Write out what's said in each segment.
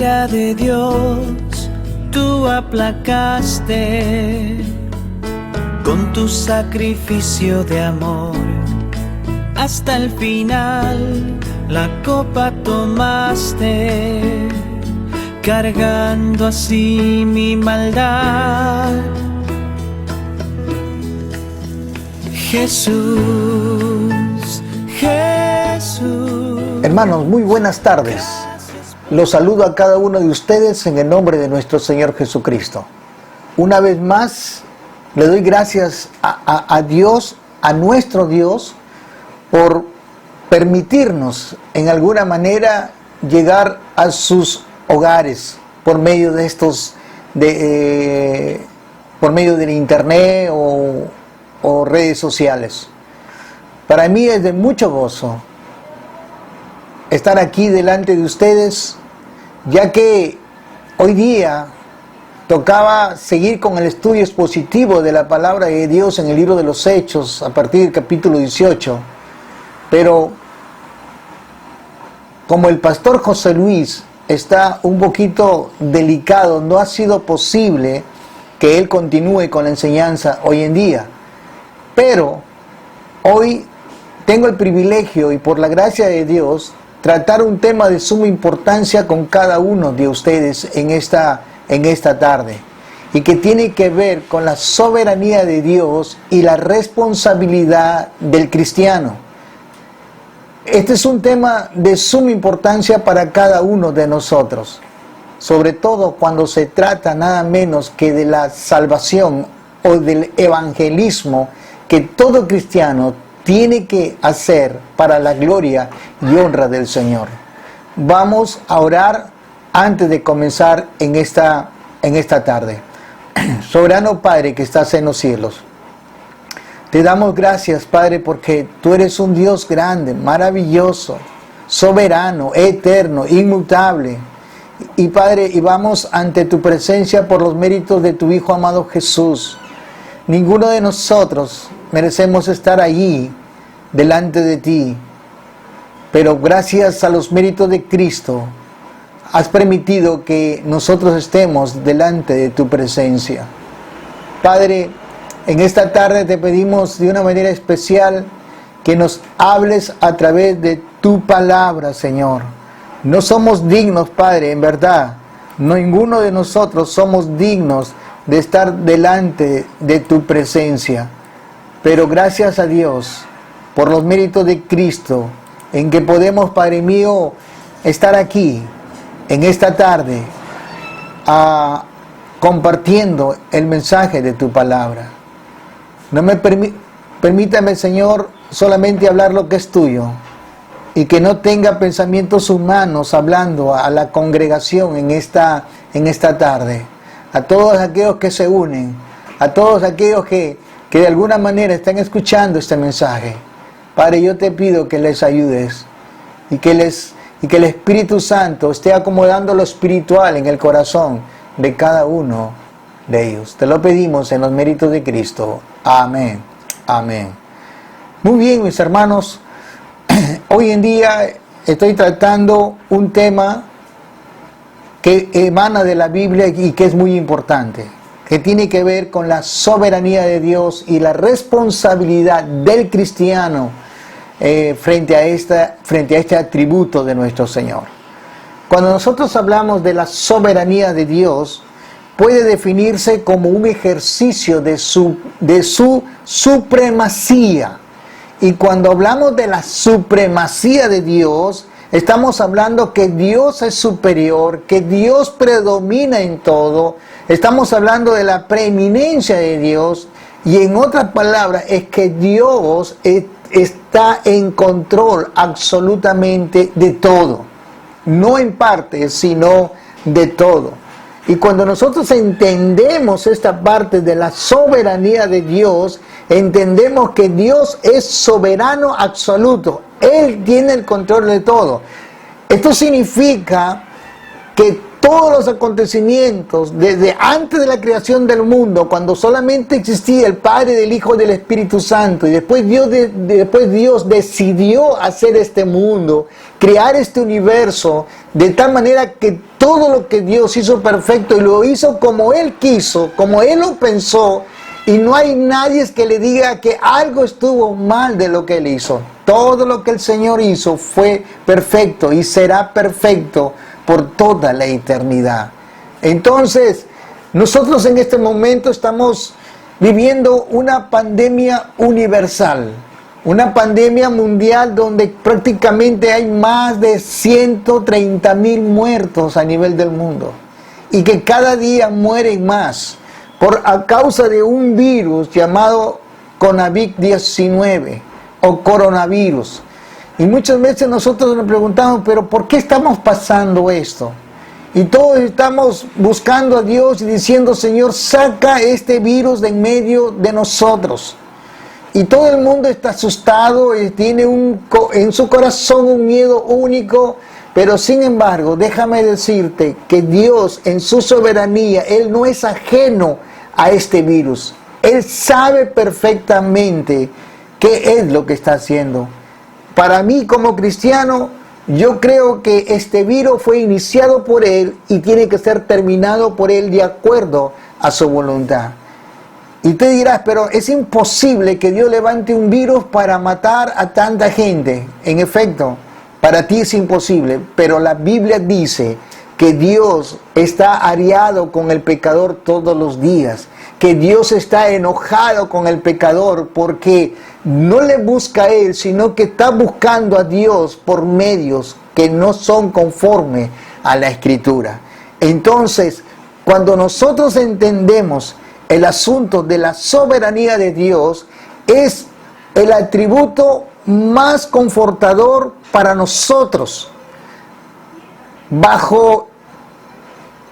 ira de Dios tú aplacaste con tu sacrificio de amor. Hasta el final la copa tomaste, cargando así mi maldad. Jesús, Jesús. Hermanos, muy buenas tardes. Los saludo a cada uno de ustedes en el nombre de nuestro Señor Jesucristo. Una vez más, le doy gracias a Dios, a nuestro Dios, por permitirnos en alguna manera llegar a sus hogares por medio de por medio del internet o redes sociales. Para mí es de mucho gozo estar aquí delante de ustedes, ya que hoy día tocaba seguir con el estudio expositivo de la palabra de Dios en el libro de los Hechos, a partir del capítulo 18. Pero como el pastor José Luis está un poquito delicado, no ha sido posible que él continúe con la enseñanza hoy en día. Pero hoy tengo el privilegio y por la gracia de Dios tratar un tema de suma importancia con cada uno de ustedes en esta tarde, y que tiene que ver con la soberanía de Dios y la responsabilidad del cristiano. Este es un tema de suma importancia para cada uno de nosotros, sobre todo cuando se trata nada menos que de la salvación o del evangelismo que todo cristiano tiene que hacer para la gloria y honra del Señor. Vamos a orar antes de comenzar en esta tarde. Soberano Padre que estás en los cielos, te damos gracias, Padre, porque tú eres un Dios grande, maravilloso, soberano, eterno, inmutable. Y Padre, y vamos ante tu presencia por los méritos de tu Hijo amado Jesús. Ninguno de nosotros merecemos estar allí delante de ti, pero gracias a los méritos de Cristo has permitido que nosotros estemos delante de tu presencia. Padre, en esta tarde te pedimos de una manera especial que nos hables a través de tu palabra, Señor. No somos dignos, Padre, en verdad. Ninguno de nosotros somos dignos de estar delante de tu presencia. Pero gracias a Dios por los méritos de Cristo, en que podemos, Padre mío, estar aquí en esta tarde compartiendo el mensaje de tu palabra. No me permítame, Señor, solamente hablar lo que es tuyo, y que no tenga pensamientos humanos hablando a la congregación en esta tarde. A todos aquellos que se unen, a todos aquellos que de alguna manera están escuchando este mensaje. Padre, yo te pido que les ayudes y que el Espíritu Santo esté acomodando lo espiritual en el corazón de cada uno de ellos. Te lo pedimos en los méritos de Cristo. Amén. Amén. Muy bien, mis hermanos. Hoy en día estoy tratando un tema que emana de la Biblia y que es muy importante, que tiene que ver con la soberanía de Dios y la responsabilidad del cristiano frente a este atributo de nuestro Señor. Cuando nosotros hablamos de la soberanía de Dios, puede definirse como un ejercicio de su supremacía. Y cuando hablamos de la supremacía de Dios, estamos hablando que Dios es superior, que Dios predomina en todo. Estamos hablando de la preeminencia de Dios, y en otras palabras es que Dios está en control absolutamente de todo. No en parte, sino de todo. Y cuando nosotros entendemos esta parte de la soberanía de Dios, entendemos que Dios es soberano absoluto. Él tiene el control de todo. Esto significa que todos los acontecimientos, desde antes de la creación del mundo, cuando solamente existía el Padre, del Hijo y del Espíritu Santo, y después Dios decidió hacer este mundo, crear este universo, de tal manera que todo lo que Dios hizo perfecto, y lo hizo como Él quiso, como Él lo pensó, y no hay nadie que le diga que algo estuvo mal de lo que Él hizo. Todo lo que el Señor hizo fue perfecto y será perfecto por toda la eternidad. Entonces, nosotros en este momento estamos viviendo una pandemia universal, una pandemia mundial donde prácticamente hay más de 130,000 muertos a nivel del mundo, y que cada día mueren más a causa de un virus llamado COVID-19 o coronavirus. Y muchas veces nosotros nos preguntamos, pero ¿por qué estamos pasando esto? Y todos estamos buscando a Dios y diciendo, Señor, saca este virus de en medio de nosotros. Y todo el mundo está asustado y tiene en su corazón un miedo único. Pero sin embargo, déjame decirte que Dios en su soberanía, Él no es ajeno a este virus. Él sabe perfectamente qué es lo que está haciendo. Para mí como cristiano, yo creo que este virus fue iniciado por Él y tiene que ser terminado por Él de acuerdo a su voluntad. Y te dirás, pero es imposible que Dios levante un virus para matar a tanta gente. En efecto, para ti es imposible, pero la Biblia dice que Dios está airado con el pecador todos los días, que Dios está enojado con el pecador porque no le busca a Él, sino que está buscando a Dios por medios que no son conforme a la Escritura. Entonces, cuando nosotros entendemos el asunto de la soberanía de Dios, es el atributo más confortador para nosotros.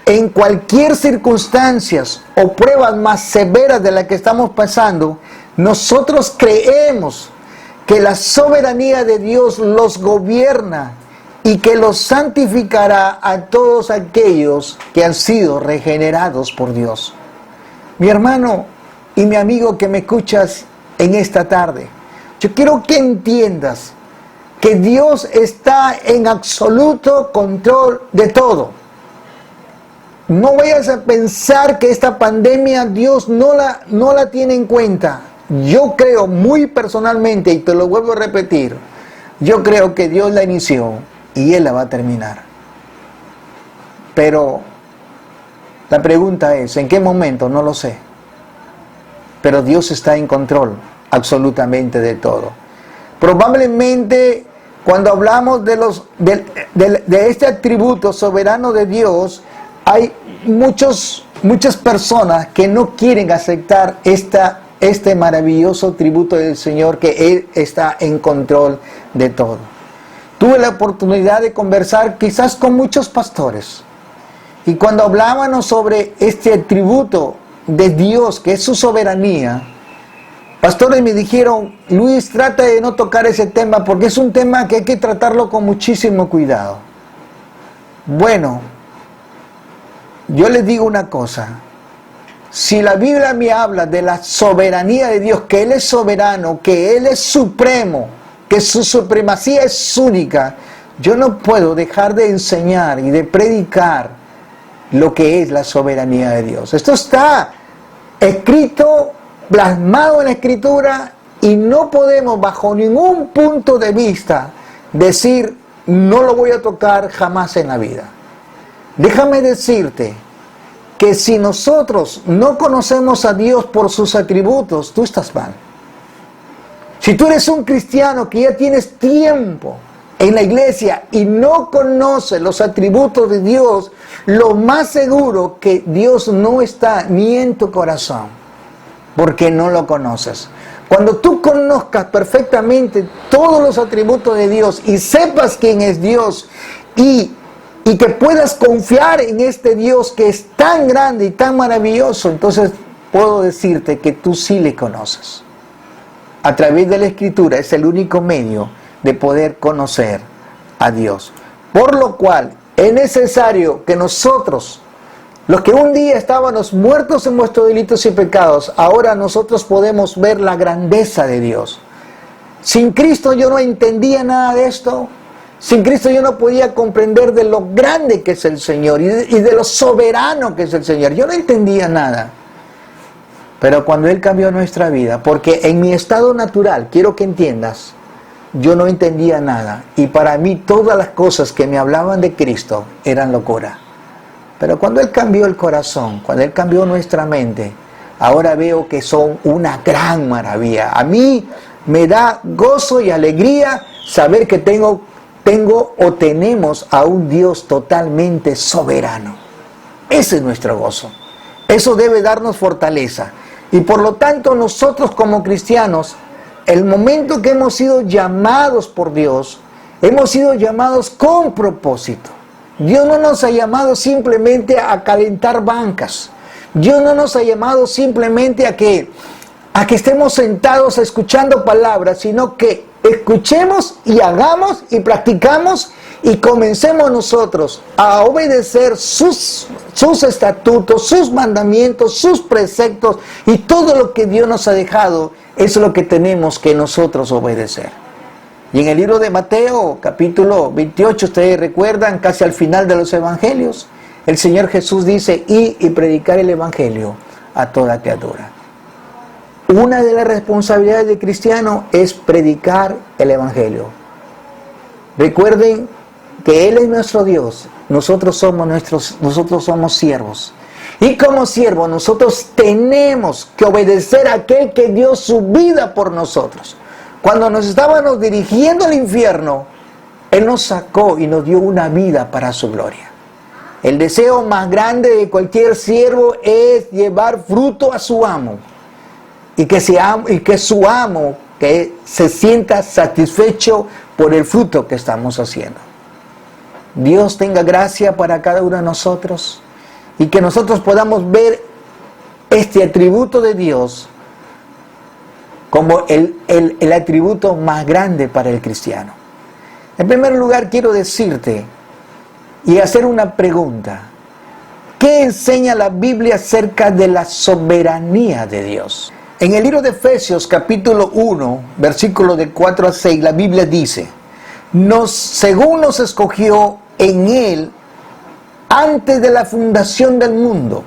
En cualquier circunstancia o pruebas más severas de las que estamos pasando, nosotros creemos que la soberanía de Dios los gobierna y que los santificará a todos aquellos que han sido regenerados por Dios. Mi hermano y mi amigo que me escuchas en esta tarde, yo quiero que entiendas que Dios está en absoluto control de todo. No vayas a pensar que esta pandemia Dios no la tiene en cuenta. Yo creo muy personalmente, y te lo vuelvo a repetir, yo creo que Dios la inició y Él la va a terminar. Pero la pregunta es, ¿en qué momento? No lo sé. Pero Dios está en control absolutamente de todo. Probablemente cuando hablamos de este atributo soberano de Dios, hay muchas personas que no quieren aceptar este maravilloso tributo del Señor, que Él está en control de todo. Tuve la oportunidad de conversar quizás con muchos pastores, y cuando hablábamos sobre este atributo de Dios, que es su soberanía, pastores me dijeron, Luis, trata de no tocar ese tema porque es un tema que hay que tratarlo con muchísimo cuidado. Bueno, yo les digo una cosa, si la Biblia me habla de la soberanía de Dios, que Él es soberano, que Él es supremo, que su supremacía es única, yo no puedo dejar de enseñar y de predicar lo que es la soberanía de Dios. Esto está escrito, plasmado en la Escritura, y no podemos bajo ningún punto de vista decir, no lo voy a tocar jamás en la vida. Déjame decirte que si nosotros no conocemos a Dios por sus atributos, tú estás mal. Si tú eres un cristiano que ya tienes tiempo en la iglesia y no conoces los atributos de Dios, lo más seguro que Dios no está ni en tu corazón, porque no lo conoces. Cuando tú conozcas perfectamente todos los atributos de Dios y sepas quién es Dios y que puedas confiar en este Dios que es tan grande y tan maravilloso, entonces puedo decirte que tú sí le conoces. A través de la Escritura es el único medio de poder conocer a Dios. Por lo cual Es necesario que nosotros, los que un día estábamos muertos en nuestros delitos y pecados, ahora nosotros podemos ver la grandeza de Dios. Sin Cristo yo no entendía nada de esto. Sin Cristo yo no podía comprender de lo grande que es el Señor y de lo soberano que es el Señor. Yo no entendía nada. Pero cuando Él cambió nuestra vida, porque en mi estado natural, quiero que entiendas, yo no entendía nada. Y para mí todas las cosas que me hablaban de Cristo eran locura. Pero cuando Él cambió el corazón, cuando Él cambió nuestra mente, ahora veo que son una gran maravilla. A mí me da gozo y alegría saber que tenemos a un Dios totalmente soberano. Ese es nuestro gozo. Eso debe darnos fortaleza. Y por lo tanto nosotros como cristianos, el momento que hemos sido llamados por Dios, hemos sido llamados con propósito. Dios no nos ha llamado simplemente a calentar bancas. Dios no nos ha llamado simplemente a que estemos sentados escuchando palabras, sino que escuchemos y hagamos y practicamos y comencemos nosotros a obedecer sus estatutos, sus mandamientos, sus preceptos y todo lo que Dios nos ha dejado es lo que tenemos que nosotros obedecer. Y en el libro de Mateo, capítulo 28, ustedes recuerdan, casi al final de los evangelios, el Señor Jesús dice, y predicar el evangelio a toda criatura. Una de las responsabilidades del cristiano es predicar el evangelio. Recuerden que Él es nuestro Dios, nosotros somos siervos. Y como siervos nosotros tenemos que obedecer a aquel que dio su vida por nosotros. Cuando nos estábamos dirigiendo al infierno, Él nos sacó y nos dio una vida para su gloria. El deseo más grande de cualquier siervo es llevar fruto a su amo. Y que su amo que se sienta satisfecho por el fruto que estamos haciendo. Dios tenga gracia para cada uno de nosotros y que nosotros podamos ver este atributo de Dios como el atributo más grande para el cristiano. En primer lugar, quiero decirte y hacer una pregunta. ¿Qué enseña la Biblia acerca de la soberanía de Dios? En el libro de Efesios, capítulo 1, versículos de 4 a 6, la Biblia dice, según nos escogió en Él antes de la fundación del mundo,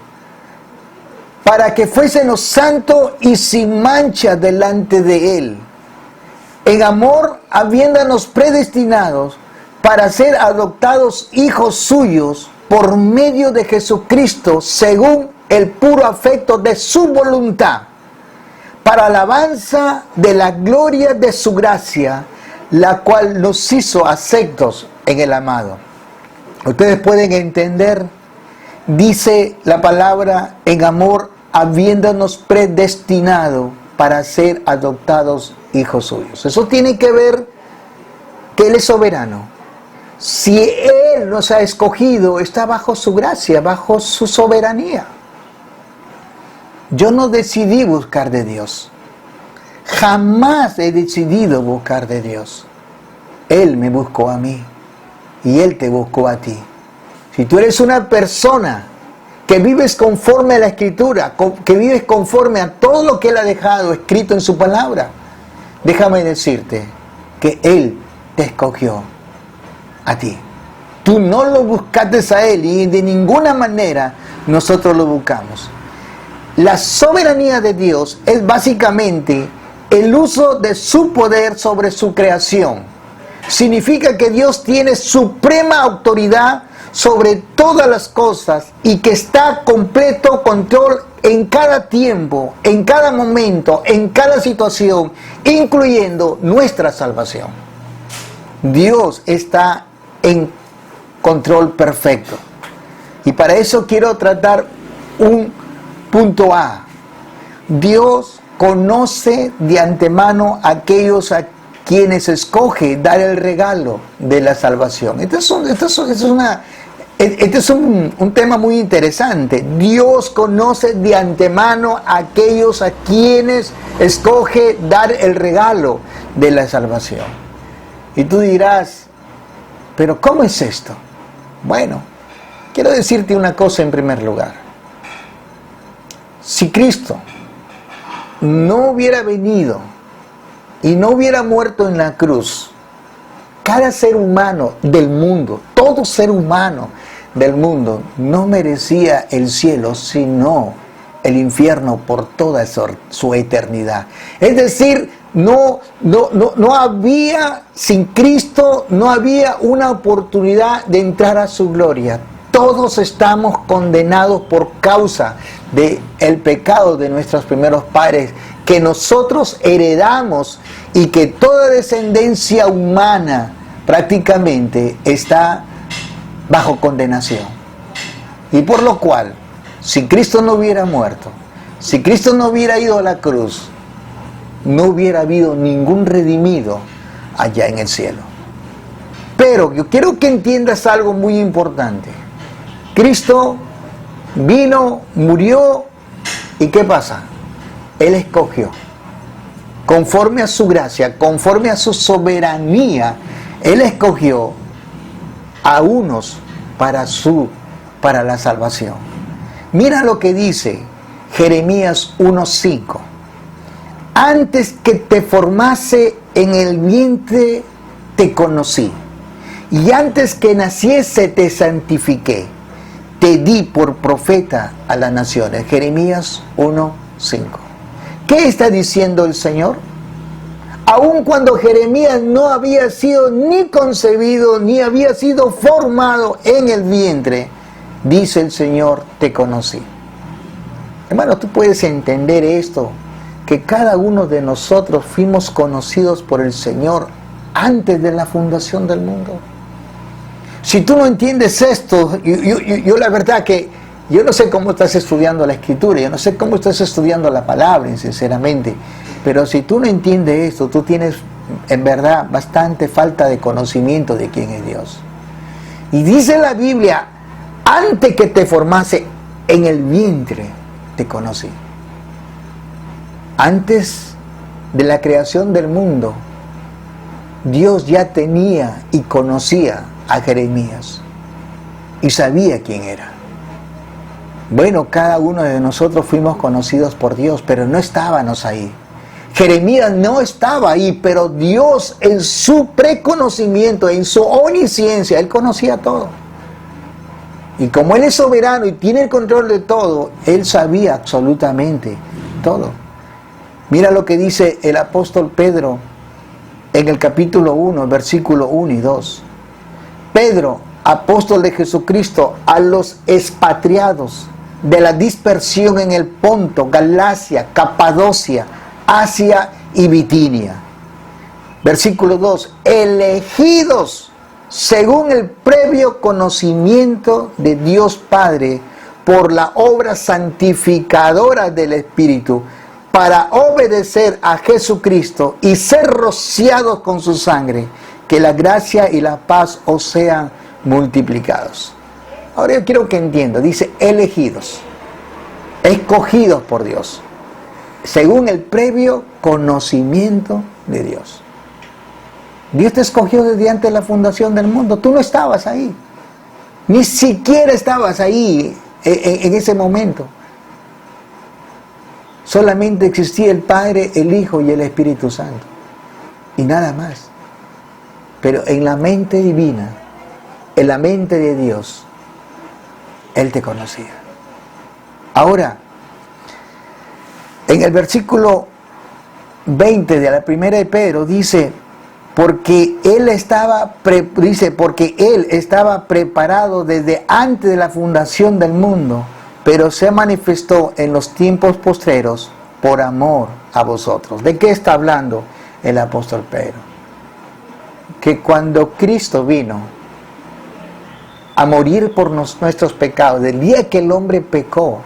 para que fuésemos santos y sin mancha delante de Él, en amor habiéndonos predestinados para ser adoptados hijos suyos por medio de Jesucristo, según el puro afecto de su voluntad, para alabanza de la gloria de su gracia, la cual nos hizo aceptos en el amado. Ustedes pueden entender, dice la palabra, en amor habiéndonos predestinado para ser adoptados hijos suyos. Eso tiene que ver que Él es soberano. Si Él nos ha escogido, está bajo su gracia, bajo su soberanía. Yo no decidí buscar de Dios. Jamás he decidido buscar de Dios. Él me buscó a mí y Él te buscó a ti. Si tú eres una persona que vives conforme a la Escritura, que vives conforme a todo lo que Él ha dejado escrito en su palabra, déjame decirte que Él te escogió a ti. Tú no lo buscaste a Él y de ninguna manera nosotros lo buscamos. La soberanía de Dios es básicamente el uso de su poder sobre su creación. Significa que Dios tiene suprema autoridad sobre todas las cosas y que está completo control en cada tiempo, en cada momento, en cada situación, incluyendo nuestra salvación. Dios está en control perfecto. Y para eso quiero tratar un punto A. Dios conoce de antemano a aquellos a quienes escoge dar el regalo de la salvación. Este es un tema muy interesante. Dios conoce de antemano a aquellos a quienes escoge dar el regalo de la salvación. Y tú dirás, pero ¿cómo es esto? Bueno, quiero decirte una cosa en primer lugar. Si Cristo no hubiera venido y no hubiera muerto en la cruz, cada ser humano del mundo, todo ser humano del mundo, no merecía el cielo, sino el infierno por toda su eternidad. Es decir, no había, sin Cristo, no había una oportunidad de entrar a su gloria. Todos estamos condenados por causa del pecado de nuestros primeros padres, que nosotros heredamos y que toda descendencia humana prácticamente está bajo condenación. Y por lo cual, si Cristo no hubiera muerto, si Cristo no hubiera ido a la cruz, no hubiera habido ningún redimido allá en el cielo. Pero yo quiero que entiendas algo muy importante. Cristo vino, murió, ¿y qué pasa? Él escogió, conforme a su gracia, conforme a su soberanía, Él escogió a unos para la salvación. Mira lo que dice Jeremías 1:5. Antes que te formase en el vientre te conocí, y antes que naciese te santifiqué, te di por profeta a las naciones. Jeremías 1:5. ¿Qué está diciendo el Señor? Aun cuando Jeremías no había sido ni concebido, ni había sido formado en el vientre, dice el Señor, te conocí. Hermano, tú puedes entender esto, que cada uno de nosotros fuimos conocidos por el Señor antes de la fundación del mundo. Si tú no entiendes esto, yo la verdad que yo no sé cómo estás estudiando la Escritura, yo no sé cómo estás estudiando la palabra, sinceramente, pero si tú no entiendes esto, tú tienes en verdad bastante falta de conocimiento de quién es Dios. Y dice la Biblia, antes que te formase en el vientre, te conocí. Antes de la creación del mundo, Dios ya tenía y conocía a Jeremías y sabía quién era. Bueno, cada uno de nosotros fuimos conocidos por Dios, pero no estábamos ahí. Jeremías no estaba ahí, pero Dios en su preconocimiento, en su omnisciencia, Él conocía todo. Y como Él es soberano y tiene el control de todo, Él sabía absolutamente todo. Mira lo que dice el apóstol Pedro en el capítulo 1, versículo 1 y 2. Pedro, apóstol de Jesucristo, a los expatriados de la dispersión en el Ponto, Galacia, Capadocia, Asia y Bitinia. Versículo 2. Elegidos según el previo conocimiento de Dios Padre por la obra santificadora del Espíritu, para obedecer a Jesucristo y ser rociados con su sangre, que la gracia y la paz os sean multiplicados. Ahora yo quiero que entienda, dice elegidos, escogidos por Dios, según el previo conocimiento de Dios. Dios te escogió desde antes de la fundación del mundo, tú no estabas ahí, ni siquiera estabas ahí en ese momento. Solamente existía el Padre, el Hijo y el Espíritu Santo, y nada más. Pero en la mente divina, en la mente de Dios, Él te conocía. Ahora, en el versículo 20 de la primera de Pedro dice, porque Él estaba preparado desde antes de la fundación del mundo, pero se manifestó en los tiempos postreros por amor a vosotros. ¿De qué está hablando el apóstol Pedro? Que cuando Cristo vino a morir por nuestros pecados, del día que el hombre pecó,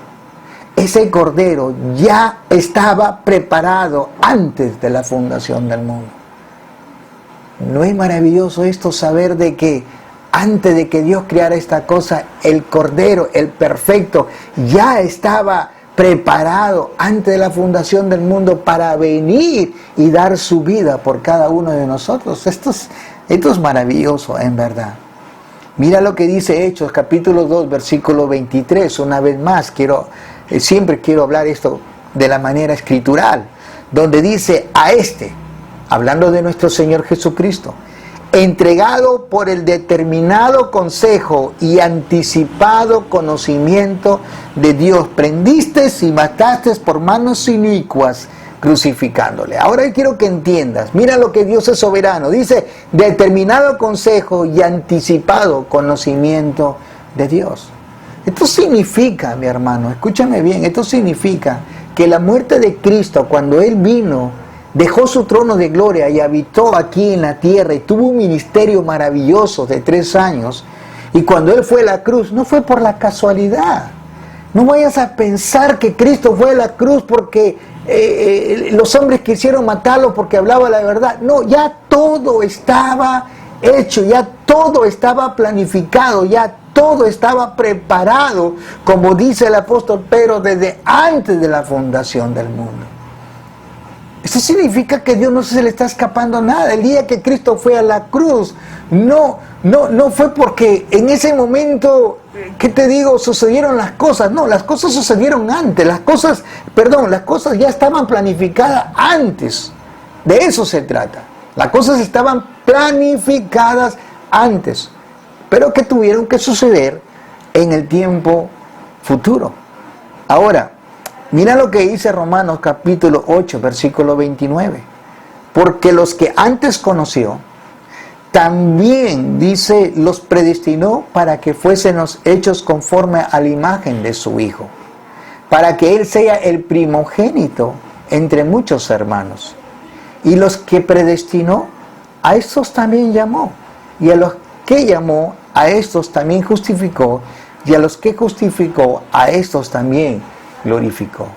ese cordero ya estaba preparado antes de la fundación del mundo. ¿No es maravilloso esto, saber de que antes de que Dios creara esta cosa, el cordero, el perfecto, ya estaba preparado antes de la fundación del mundo para venir y dar su vida por cada uno de nosotros? Esto es maravilloso, en verdad. Mira lo que dice Hechos, capítulo 2, versículo 23. Una vez más, siempre quiero hablar esto de la manera escritural, donde dice a este, hablando de nuestro Señor Jesucristo, entregado por el determinado consejo y anticipado conocimiento de Dios, prendiste y mataste por manos inicuas, crucificándole. Ahora quiero que entiendas, mira lo que Dios es soberano, dice determinado consejo y anticipado conocimiento de Dios. Esto significa, mi hermano, escúchame bien, esto significa que la muerte de Cristo, cuando Él vino, dejó su trono de gloria y habitó aquí en la tierra y tuvo un ministerio maravilloso de 3 años, y cuando Él fue a la cruz, no fue por la casualidad. No vayas a pensar que Cristo fue a la cruz porque los hombres quisieron matarlo porque hablaba la verdad. No, ya todo estaba hecho, ya todo estaba planificado, ya todo estaba preparado, como dice el apóstol Pedro, desde antes de la fundación del mundo. Eso significa que Dios no se le está escapando nada. El día que Cristo fue a la cruz, no fue porque en ese momento, ¿qué te digo?, sucedieron las cosas. No, las cosas sucedieron antes. Las cosas ya estaban planificadas antes. De eso se trata. Las cosas estaban planificadas antes, pero que tuvieron que suceder en el tiempo futuro. Ahora, mira lo que dice Romanos capítulo 8, versículo 29. Porque los que antes conoció, también, dice, los predestinó para que fuésemos hechos conforme a la imagen de su Hijo, para que Él sea el primogénito entre muchos hermanos. Y los que predestinó, a estos también llamó. Y a los que llamó, a estos también justificó. Y a los que justificó, a estos también glorificó.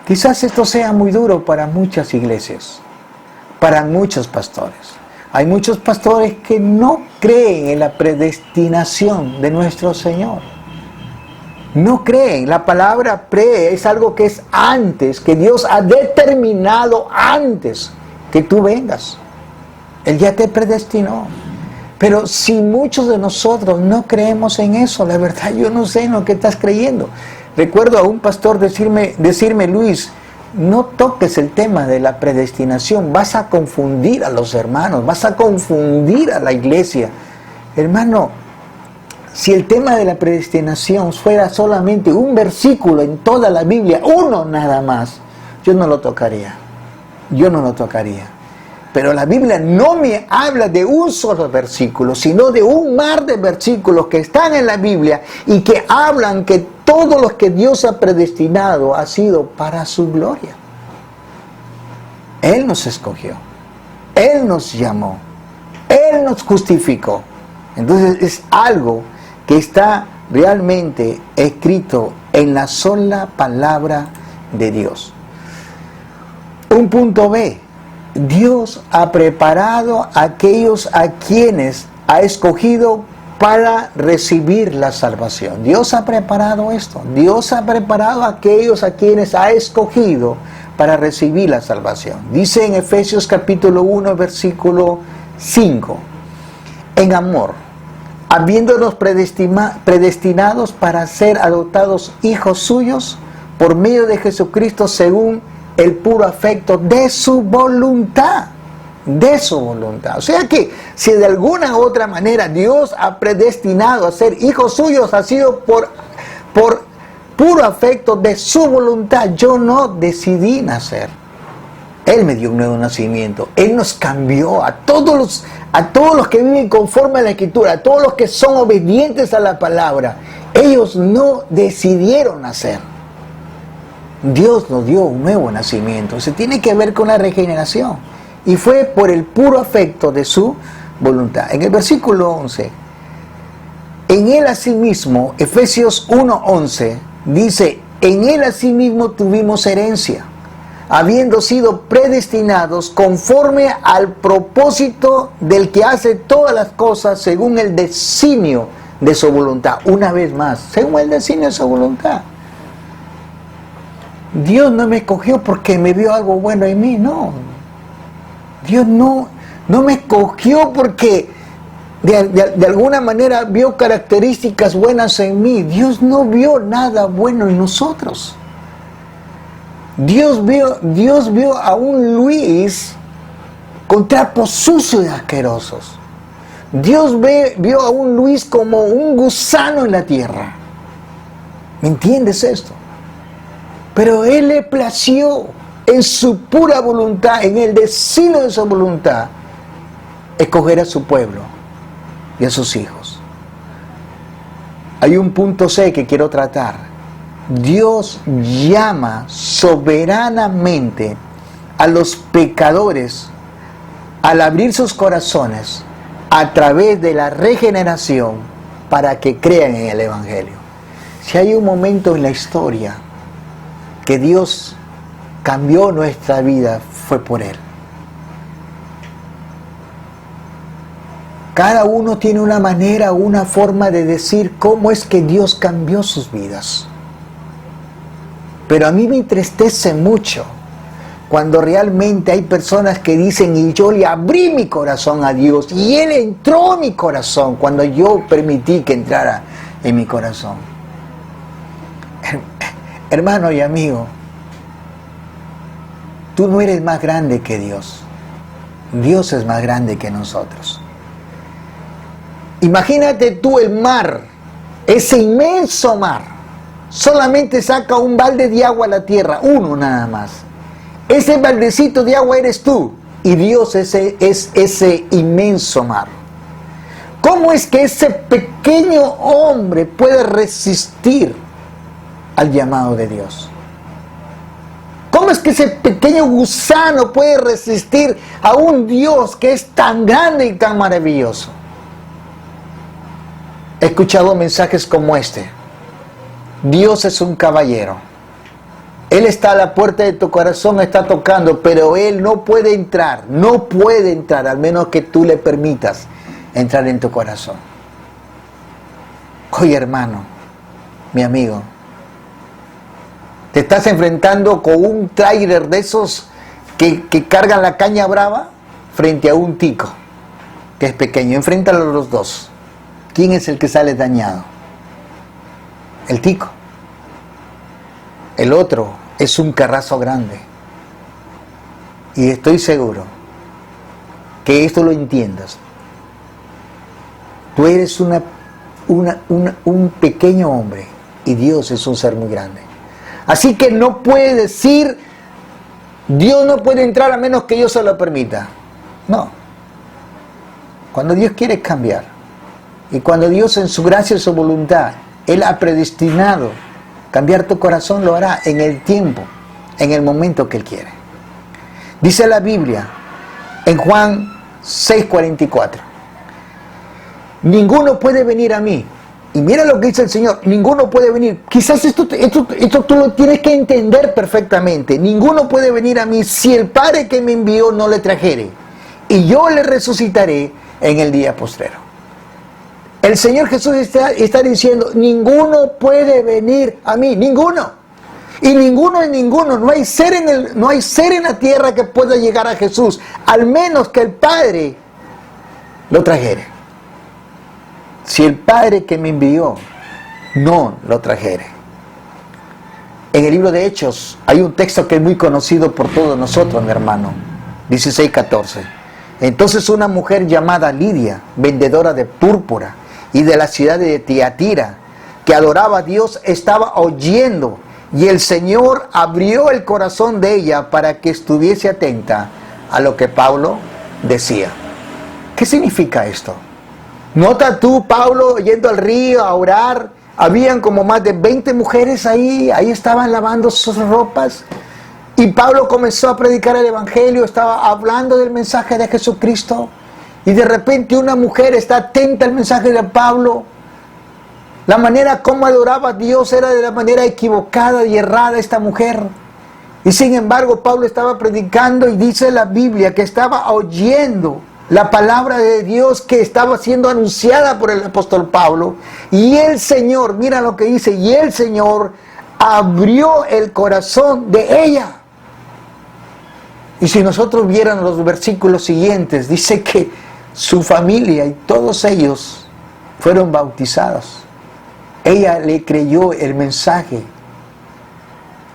Quizás esto sea muy duro para muchas iglesias, para muchos pastores. Hay muchos pastores que no creen en la predestinación de nuestro Señor. No creen. La palabra pre es algo que es antes, que Dios ha determinado antes que tú vengas. Él ya te predestinó. Pero si muchos de nosotros no creemos en eso, la verdad yo no sé en lo que estás creyendo. Recuerdo a un pastor decirme, Luis, no toques el tema de la predestinación, vas a confundir a los hermanos, vas a confundir a la iglesia. Hermano, si el tema de la predestinación fuera solamente un versículo en toda la Biblia, uno nada más, yo no lo tocaría. Pero la Biblia no me habla de un solo versículo, sino de un mar de versículos que están en la Biblia y que hablan que todo lo que Dios ha predestinado ha sido para su gloria. Él nos escogió, Él nos llamó, Él nos justificó. Entonces es algo que está realmente escrito en la sola palabra de Dios. Un punto B. Dios ha preparado a aquellos a quienes ha escogido para recibir la salvación. Dios ha preparado esto. Dios ha preparado a aquellos a quienes ha escogido para recibir la salvación. Dice en Efesios capítulo 1, versículo 5. En amor, habiéndonos predestinados para ser adoptados hijos suyos por medio de Jesucristo según el puro afecto de su voluntad. O sea que si de alguna u otra manera Dios ha predestinado a ser hijos suyos, ha sido por puro afecto de su voluntad. Yo no decidí nacer. Él me dio un nuevo nacimiento. Él nos cambió a todos los que viven conforme a la Escritura, a todos los que son obedientes a la palabra. Ellos no decidieron nacer. Dios nos dio un nuevo nacimiento. Se tiene que ver con la regeneración. Y fue por el puro afecto de su voluntad. En el versículo 11, en Él asimismo, Efesios 1:11, dice, en Él asimismo tuvimos herencia, habiendo sido predestinados conforme al propósito del que hace todas las cosas según el designio de su voluntad. Una vez más, según el designio de su voluntad. Dios no me escogió porque me vio algo bueno en mí, no. Dios no me escogió porque de alguna manera vio características buenas en mí. Dios no vio nada bueno en nosotros. Dios vio a un Luis con trapos sucios y asquerosos. Dios vio a un Luis como un gusano en la tierra. ¿Me entiendes esto? Pero Él le plació en su pura voluntad, en el designio de su voluntad, escoger a su pueblo y a sus hijos. Hay un punto C que quiero tratar. Dios llama soberanamente a los pecadores al abrir sus corazones a través de la regeneración para que crean en el Evangelio. Si hay un momento en la historia que Dios cambió nuestra vida, fue por Él. Cada uno tiene una manera, una forma de decir cómo es que Dios cambió sus vidas. Pero a mí me entristece mucho cuando realmente hay personas que dicen, y yo le abrí mi corazón a Dios, y Él entró en mi corazón cuando yo permití que entrara en mi corazón. Hermano y amigo, tú no eres más grande que Dios. Dios es más grande que nosotros. Imagínate tú el mar, ese inmenso mar, solamente saca un balde de agua a la tierra, uno nada más. Ese baldecito de agua eres tú, y Dios es ese inmenso mar. ¿Cómo es que ese pequeño hombre puede resistir al llamado de Dios? ¿Cómo es que ese pequeño gusano puede resistir a un Dios que es tan grande y tan maravilloso? He escuchado mensajes como este. Dios es un caballero. Él está a la puerta de tu corazón, está tocando, pero Él no puede entrar, al menos que tú le permitas entrar en tu corazón. Oye, hermano, mi amigo, te estás enfrentando con un tráiler de esos que cargan la caña brava frente a un tico, que es pequeño. Enfréntalo los dos. ¿Quién es el que sale dañado? El tico. El otro es un carrazo grande. Y estoy seguro que esto lo entiendas. Tú eres un pequeño hombre y Dios es un ser muy grande. Así que no puede decir, Dios no puede entrar a menos que yo se lo permita. No. Cuando Dios quiere cambiar, y cuando Dios en su gracia y su voluntad, Él ha predestinado cambiar tu corazón, lo hará en el tiempo, en el momento que Él quiere. Dice la Biblia en Juan 6:44, ninguno puede venir a mí. Y mira lo que dice el Señor, ninguno puede venir. Quizás esto tú lo tienes que entender perfectamente. Ninguno puede venir a mí si el Padre que me envió no le trajere. Y yo le resucitaré en el día postrero. El Señor Jesús está diciendo, ninguno puede venir a mí, ninguno. Y ninguno es ninguno. No hay ser en la tierra que pueda llegar a Jesús, al menos que el Padre lo trajere. Si el Padre que me envió no lo trajere. En el libro de Hechos hay un texto que es muy conocido por todos nosotros, mi hermano. 16:14. Entonces una mujer llamada Lidia, vendedora de púrpura y de la ciudad de Tiatira, que adoraba a Dios, estaba oyendo, y el Señor abrió el corazón de ella para que estuviese atenta a lo que Pablo decía. ¿Qué significa esto? Nota tú, Pablo yendo al río a orar, habían como más de 20 mujeres ahí estaban lavando sus ropas, y Pablo comenzó a predicar el Evangelio, estaba hablando del mensaje de Jesucristo, y de repente una mujer está atenta al mensaje de Pablo. La manera como adoraba a Dios era de la manera equivocada y errada esta mujer. Y sin embargo Pablo estaba predicando, y dice la Biblia que estaba oyendo la palabra de Dios que estaba siendo anunciada por el apóstol Pablo. Y el Señor, mira lo que dice, y el Señor abrió el corazón de ella. Y si nosotros viéramos los versículos siguientes, dice que su familia y todos ellos fueron bautizados. Ella le creyó el mensaje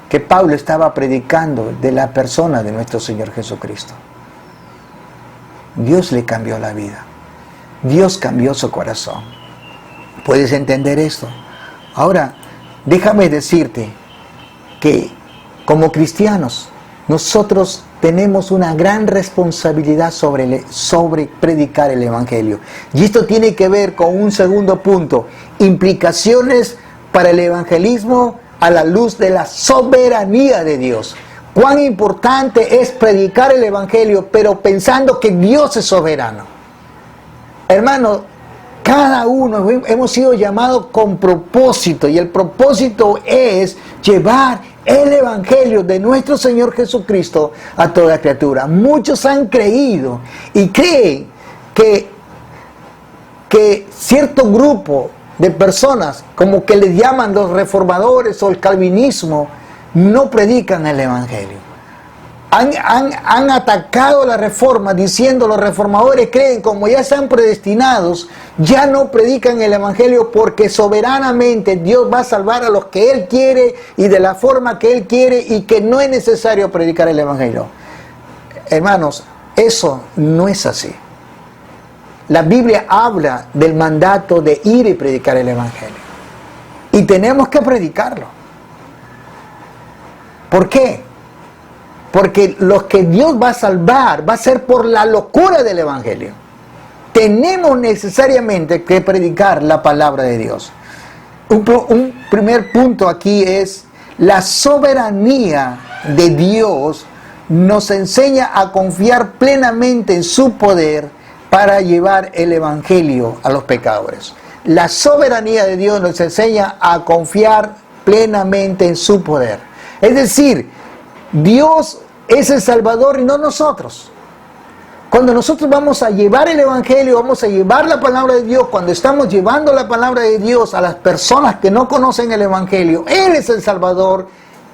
que Pablo estaba predicando de la persona de nuestro Señor Jesucristo. Dios le cambió la vida. Dios cambió su corazón. ¿Puedes entender esto? Ahora, déjame decirte que como cristianos, nosotros tenemos una gran responsabilidad sobre predicar el Evangelio. Y esto tiene que ver con un segundo punto: implicaciones para el evangelismo a la luz de la soberanía de Dios. Cuán importante es predicar el Evangelio, pero pensando que Dios es soberano. Hermano, cada uno hemos sido llamados con propósito, y el propósito es llevar el Evangelio de nuestro Señor Jesucristo a toda criatura. Muchos han creído y creen que cierto grupo de personas, como que les llaman los reformadores o el calvinismo, no predican el Evangelio. Han atacado la reforma diciendo los reformadores creen, como ya están predestinados, ya no predican el Evangelio porque soberanamente Dios va a salvar a los que Él quiere y de la forma que Él quiere, y que no es necesario predicar el Evangelio. Hermanos, eso no es así. La Biblia habla del mandato de ir y predicar el Evangelio. Y tenemos que predicarlo. ¿Por qué? Porque los que Dios va a salvar va a ser por la locura del Evangelio. Tenemos necesariamente que predicar la palabra de Dios. Un primer punto aquí es la soberanía de Dios. Nos enseña a confiar plenamente en su poder para llevar el Evangelio a los pecadores. La soberanía de Dios nos enseña a confiar plenamente en su poder. Es decir, Dios es el Salvador y no nosotros. Cuando nosotros vamos a llevar el Evangelio, vamos a llevar la palabra de Dios, cuando estamos llevando la palabra de Dios a las personas que no conocen el Evangelio, Él es el Salvador,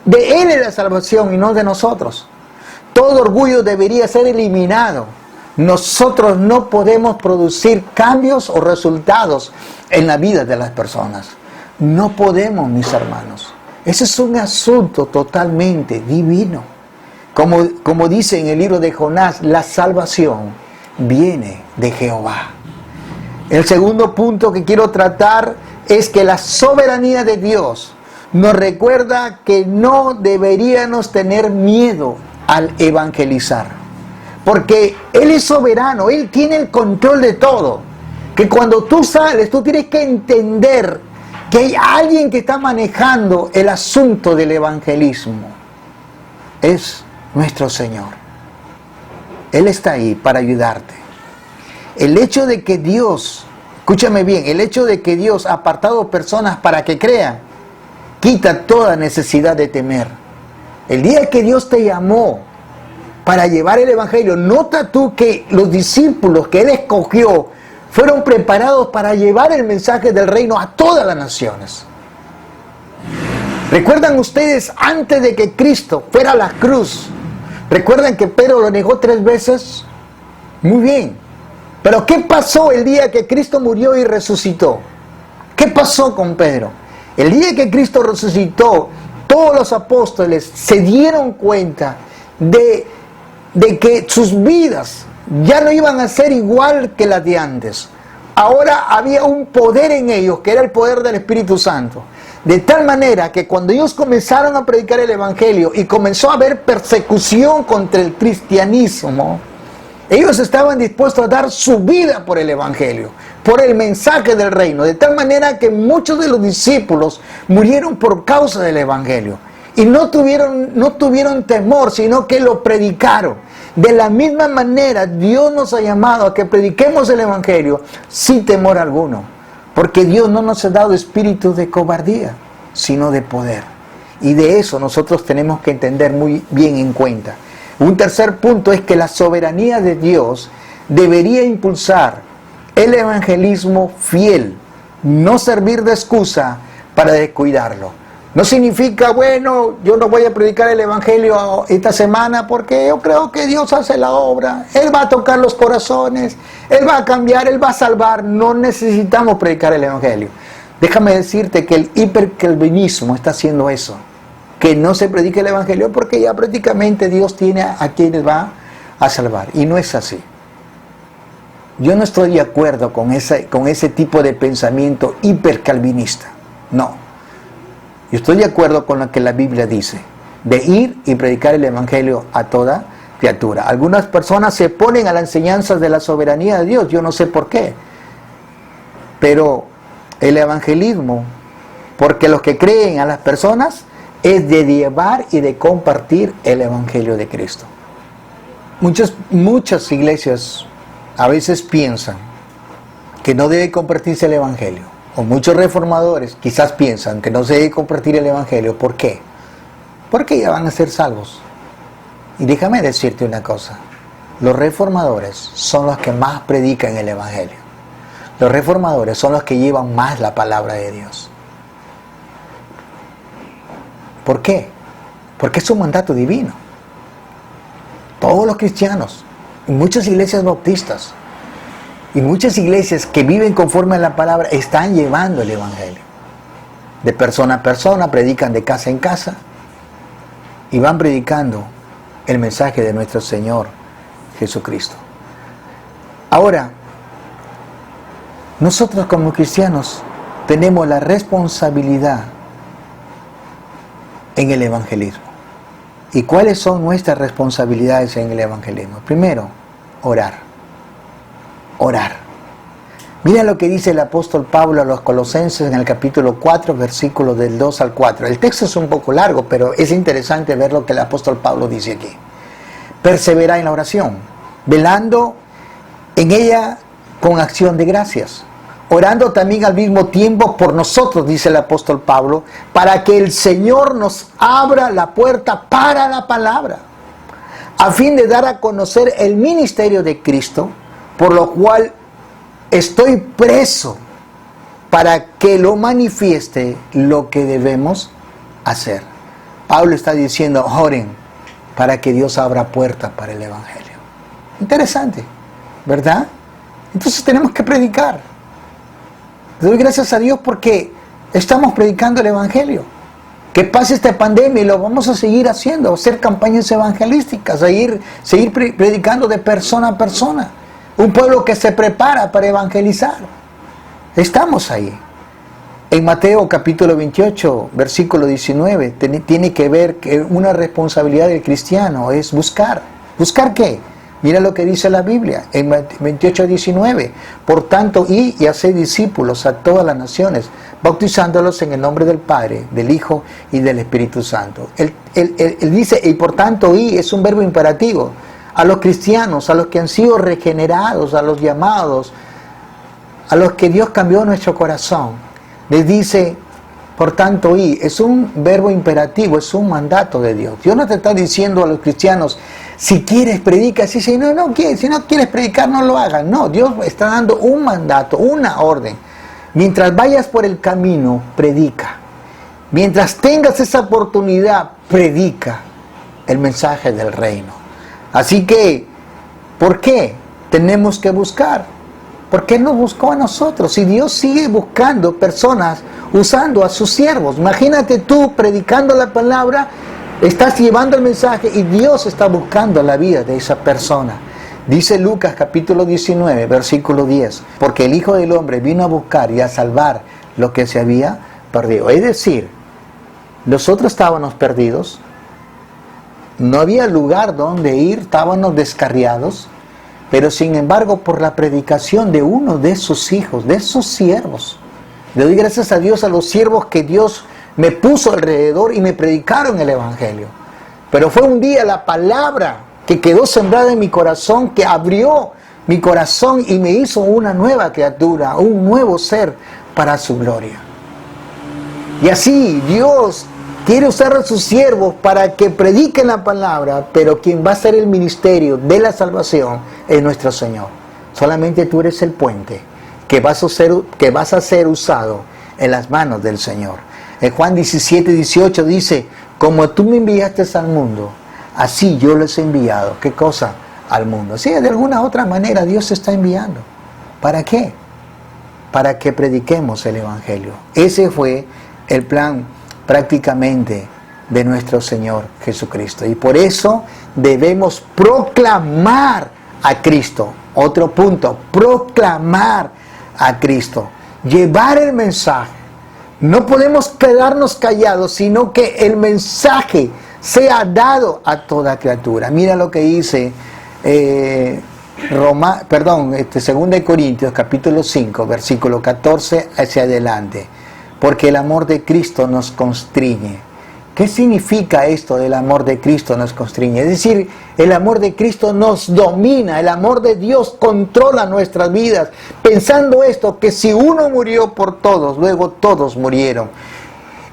de Él es la salvación y no de nosotros. Todo orgullo debería ser eliminado. Nosotros no podemos producir cambios o resultados en la vida de las personas. No podemos, mis hermanos. Ese es un asunto totalmente divino. Como dice en el libro de Jonás, la salvación viene de Jehová. El segundo punto que quiero tratar es que la soberanía de Dios nos recuerda que no deberíamos tener miedo al evangelizar. Porque Él es soberano, Él tiene el control de todo. Que cuando tú sales, tú tienes que entender que hay alguien que está manejando el asunto del evangelismo. Es nuestro Señor. Él está ahí para ayudarte. El hecho de que Dios, escúchame bien, el hecho de que Dios ha apartado personas para que crean, quita toda necesidad de temer. El día que Dios te llamó para llevar el Evangelio, nota tú que los discípulos que Él escogió fueron preparados para llevar el mensaje del reino a todas las naciones. ¿Recuerdan ustedes antes de que Cristo fuera a la cruz? ¿Recuerdan que Pedro lo negó 3 veces? Muy bien. Pero ¿qué pasó el día que Cristo murió y resucitó? ¿Qué pasó con Pedro? El día que Cristo resucitó, todos los apóstoles se dieron cuenta de que sus vidas ya no iban a ser igual que las de antes. Ahora había un poder en ellos, que era el poder del Espíritu Santo. De tal manera que cuando ellos comenzaron a predicar el Evangelio y comenzó a haber persecución contra el cristianismo, ellos estaban dispuestos a dar su vida por el Evangelio, por el mensaje del reino. De tal manera que muchos de los discípulos murieron por causa del Evangelio. Y no tuvieron temor, sino que lo predicaron. De la misma manera, Dios nos ha llamado a que prediquemos el Evangelio sin temor alguno. Porque Dios no nos ha dado espíritu de cobardía, sino de poder. Y de eso nosotros tenemos que entender muy bien en cuenta. Un tercer punto es que la soberanía de Dios debería impulsar el evangelismo fiel, no servir de excusa para descuidarlo. No significa, bueno, yo no voy a predicar el Evangelio esta semana porque yo creo que Dios hace la obra. Él va a tocar los corazones, Él va a cambiar, Él va a salvar. No necesitamos predicar el Evangelio. Déjame decirte que el hipercalvinismo está haciendo eso. Que no se predique el Evangelio porque ya prácticamente Dios tiene a quienes va a salvar. Y no es así. Yo no estoy de acuerdo con ese tipo de pensamiento hipercalvinista. No. Yo estoy de acuerdo con lo que la Biblia dice, de ir y predicar el Evangelio a toda criatura. Algunas personas se oponen a las enseñanzas de la soberanía de Dios, yo no sé por qué. Pero el evangelismo, porque los que creen a las personas, es de llevar y de compartir el Evangelio de Cristo. Muchas iglesias a veces piensan que no debe compartirse el Evangelio. O muchos reformadores quizás piensan que no se debe compartir el Evangelio. ¿Por qué? Porque ya van a ser salvos. Y déjame decirte una cosa. Los reformadores son los que más predican el Evangelio. Los reformadores son los que llevan más la palabra de Dios. ¿Por qué? Porque es un mandato divino. Todos los cristianos, y muchas iglesias bautistas, y muchas iglesias que viven conforme a la palabra están llevando el Evangelio. De persona a persona, predican de casa en casa y van predicando el mensaje de nuestro Señor Jesucristo. Ahora, nosotros como cristianos tenemos la responsabilidad en el evangelismo. ¿Y cuáles son nuestras responsabilidades en el evangelismo? Primero, orar. Orar. Mira lo que dice el apóstol Pablo a los Colosenses en el capítulo 4, versículos del 2 al 4. El texto es un poco largo, pero es interesante ver lo que el apóstol Pablo dice aquí. Persevera en la oración, velando en ella con acción de gracias, orando también al mismo tiempo por nosotros, dice el apóstol Pablo, para que el Señor nos abra la puerta para la palabra, a fin de dar a conocer el ministerio de Cristo, por lo cual estoy preso para que lo manifieste lo que debemos hacer. Pablo está diciendo, oren para que Dios abra puertas para el Evangelio. Interesante, ¿verdad? Entonces tenemos que predicar. Le doy gracias a Dios porque estamos predicando el Evangelio. Que pase esta pandemia y lo vamos a seguir haciendo, hacer campañas evangelísticas, seguir predicando de persona a persona. Un pueblo que se prepara para evangelizar. Estamos ahí. En Mateo capítulo 28, versículo 19, tiene que ver que una responsabilidad del cristiano es buscar. ¿Buscar qué? Mira lo que dice la Biblia en 28, 19. Por tanto, id y haced discípulos a todas las naciones, bautizándolos en el nombre del Padre, del Hijo y del Espíritu Santo. Él dice, y por tanto, id es un verbo imperativo. A los cristianos, a los que han sido regenerados, a los llamados, a los que Dios cambió nuestro corazón, les dice, por tanto, es un verbo imperativo, es un mandato de Dios. Dios no te está diciendo a los cristianos, si quieres predica, si no quieres predicar, no lo hagas. No, Dios está dando un mandato, una orden. Mientras vayas por el camino, predica. Mientras tengas esa oportunidad, predica el mensaje del reino. Así que, ¿por qué tenemos que buscar? ¿Por qué nos buscó a nosotros? Si Dios sigue buscando personas, usando a sus siervos. Imagínate tú predicando la palabra, estás llevando el mensaje y Dios está buscando la vida de esa persona. Dice Lucas capítulo 19, versículo 10, porque el Hijo del Hombre vino a buscar y a salvar lo que se había perdido. Es decir, nosotros estábamos perdidos, no había lugar donde ir, estábamos descarriados, pero sin embargo por la predicación de uno de sus hijos, de sus siervos, le doy gracias a Dios a los siervos que Dios me puso alrededor y me predicaron el Evangelio. Pero fue un día la palabra que quedó sembrada en mi corazón, que abrió mi corazón y me hizo una nueva criatura, un nuevo ser para su gloria. Y así Dios quiere usar a sus siervos para que prediquen la palabra, pero quien va a hacer el ministerio de la salvación es nuestro Señor. Solamente tú eres el puente que vas a ser usado en las manos del Señor. En Juan 17, 18 dice, como tú me enviaste al mundo, así yo les he enviado. ¿Qué cosa? Al mundo. Sí, de alguna otra manera Dios está enviando. ¿Para qué? Para que prediquemos el Evangelio. Ese fue el plan prácticamente de nuestro Señor Jesucristo. Y por eso debemos proclamar a Cristo. Otro punto, proclamar a Cristo. Llevar el mensaje. No podemos quedarnos callados, sino que el mensaje sea dado a toda criatura. Mira lo que dice 2 Corintios capítulo 5, versículo 14 hacia adelante. Porque el amor de Cristo nos constriñe. ¿Qué significa esto del amor de Cristo nos constriñe? Es decir, el amor de Cristo nos domina, el amor de Dios controla nuestras vidas. Pensando esto, que si uno murió por todos, luego todos murieron.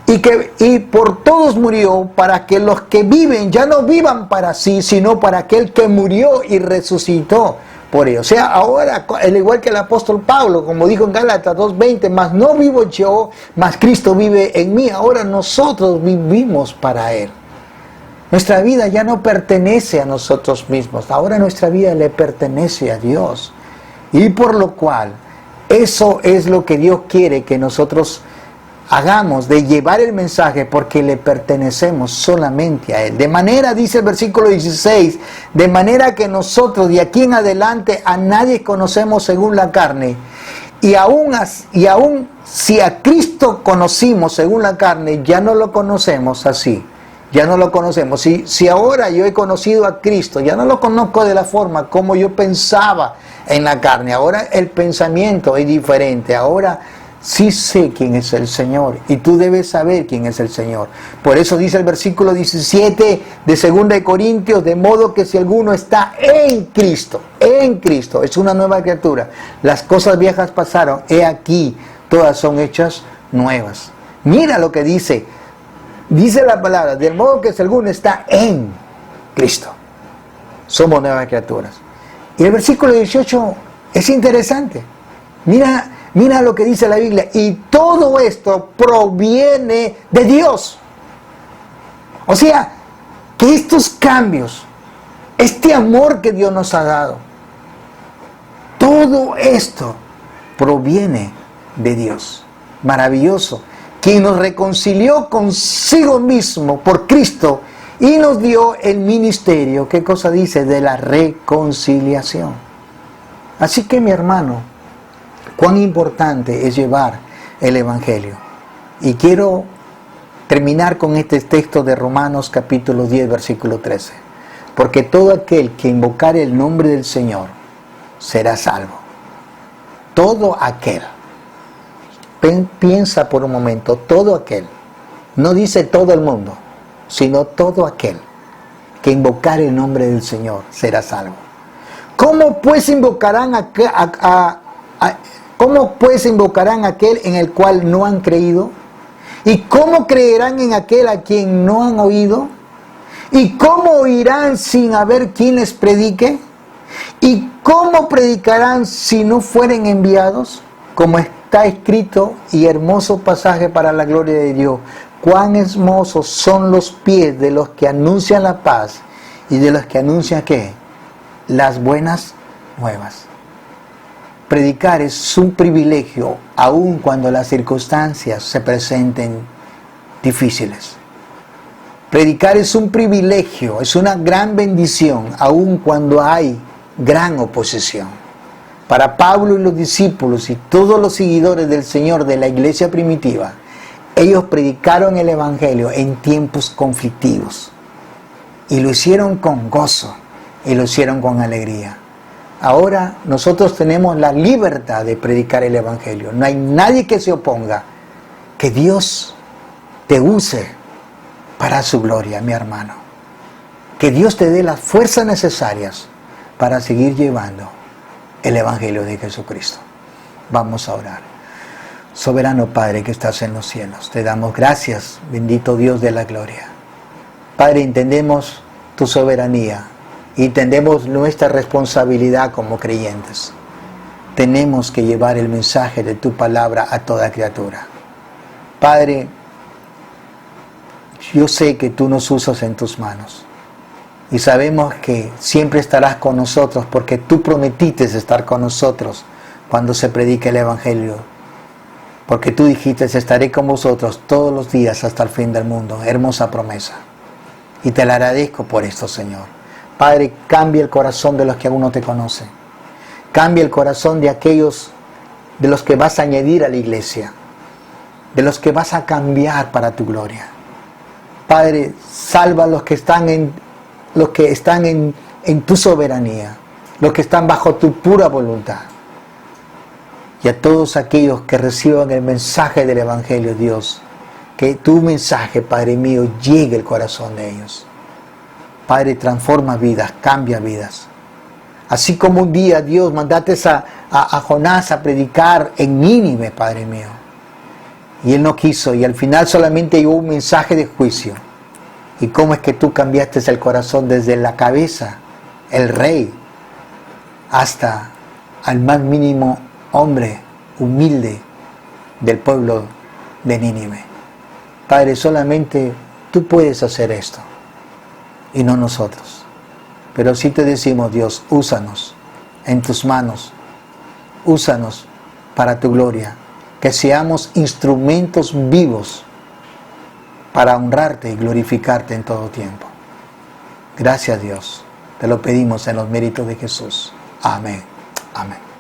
Y por todos murió para que los que viven ya no vivan para sí, sino para aquel que murió y resucitó por ellos. O sea, ahora, al igual que el apóstol Pablo, como dijo en Gálatas 2:20, mas no vivo yo, mas Cristo vive en mí. Ahora nosotros vivimos para Él. Nuestra vida ya no pertenece a nosotros mismos. Ahora nuestra vida le pertenece a Dios. Y por lo cual, eso es lo que Dios quiere que nosotros hagamos, de llevar el mensaje, porque le pertenecemos solamente a Él. De manera, dice el versículo 16, de manera que nosotros de aquí en adelante a nadie conocemos según la carne. Y aún si a Cristo conocimos según la carne, ya no lo conocemos así. Ya no lo conocemos. Si ahora yo he conocido a Cristo, ya no lo conozco de la forma como yo pensaba en la carne. Ahora el pensamiento es diferente. Ahora sí sé quién es el Señor, y tú debes saber quién es el Señor. Por eso dice el versículo 17 de 2 Corintios, de modo que si alguno está en Cristo, es una nueva criatura. Las cosas viejas pasaron, he aquí, todas son hechas nuevas. Mira lo que dice la palabra, de modo que si alguno está en Cristo, somos nuevas criaturas. Y el versículo 18 es interesante. Mira lo que dice la Biblia, y todo esto proviene de Dios. O sea, que estos cambios, este amor que Dios nos ha dado, todo esto proviene de Dios. Maravilloso. Quien nos reconcilió consigo mismo por Cristo y nos dio el ministerio, ¿qué cosa dice? De la reconciliación. Así que, mi hermano, cuán importante es llevar el Evangelio. Y quiero terminar con este texto de Romanos capítulo 10, versículo 13. Porque todo aquel que invocare el nombre del Señor será salvo. Todo aquel. Piensa por un momento, todo aquel. No dice todo el mundo, sino todo aquel que invocare el nombre del Señor será salvo. ¿Cómo pues invocarán ¿Cómo pues invocarán a aquel en el cual no han creído? ¿Y cómo creerán en aquel a quien no han oído? ¿Y cómo oirán sin haber quien les predique? ¿Y cómo predicarán si no fueren enviados? Como está escrito, y hermoso pasaje para la gloria de Dios, cuán hermosos son los pies de los que anuncian la paz y de los que anuncian ¿qué? Las buenas nuevas. Predicar es un privilegio, aun cuando las circunstancias se presenten difíciles. Predicar es un privilegio, es una gran bendición, aun cuando hay gran oposición. Para Pablo y los discípulos y todos los seguidores del Señor de la iglesia primitiva, ellos predicaron el Evangelio en tiempos conflictivos. Y lo hicieron con gozo, y lo hicieron con alegría. Ahora nosotros tenemos la libertad de predicar el Evangelio. No hay nadie que se oponga. Que Dios te use para su gloria, mi hermano. Que Dios te dé las fuerzas necesarias para seguir llevando el Evangelio de Jesucristo. Vamos a orar. Soberano Padre que estás en los cielos, te damos gracias, bendito Dios de la gloria. Padre, entendemos tu soberanía. Y entendemos nuestra responsabilidad como creyentes. Tenemos que llevar el mensaje de tu palabra a toda criatura. Padre, yo sé que tú nos usas en tus manos. Y sabemos que siempre estarás con nosotros porque tú prometiste estar con nosotros cuando se predique el Evangelio. Porque tú dijiste, estaré con vosotros todos los días hasta el fin del mundo. Hermosa promesa. Y te la agradezco por esto, Señor. Padre, cambia el corazón de los que aún no te conocen. Cambia el corazón de aquellos de los que vas a añadir a la iglesia. De los que vas a cambiar para tu gloria. Padre, salva a los que están en tu soberanía. Los que están bajo tu pura voluntad. Y a todos aquellos que reciban el mensaje del Evangelio, Dios, que tu mensaje, Padre mío, llegue al corazón de ellos. Padre, transforma vidas, cambia vidas. Así como un día, Dios, mandaste a Jonás a predicar en Nínive, Padre mío. Y él no quiso, y al final solamente llegó un mensaje de juicio. ¿Y cómo es que tú cambiaste el corazón desde la cabeza, el rey, hasta al más mínimo hombre humilde del pueblo de Nínive? Padre, solamente tú puedes hacer esto y no nosotros. Pero sí te decimos, Dios, úsanos en tus manos, úsanos para tu gloria, que seamos instrumentos vivos para honrarte y glorificarte en todo tiempo. Gracias, Dios, te lo pedimos en los méritos de Jesús. Amén. Amén.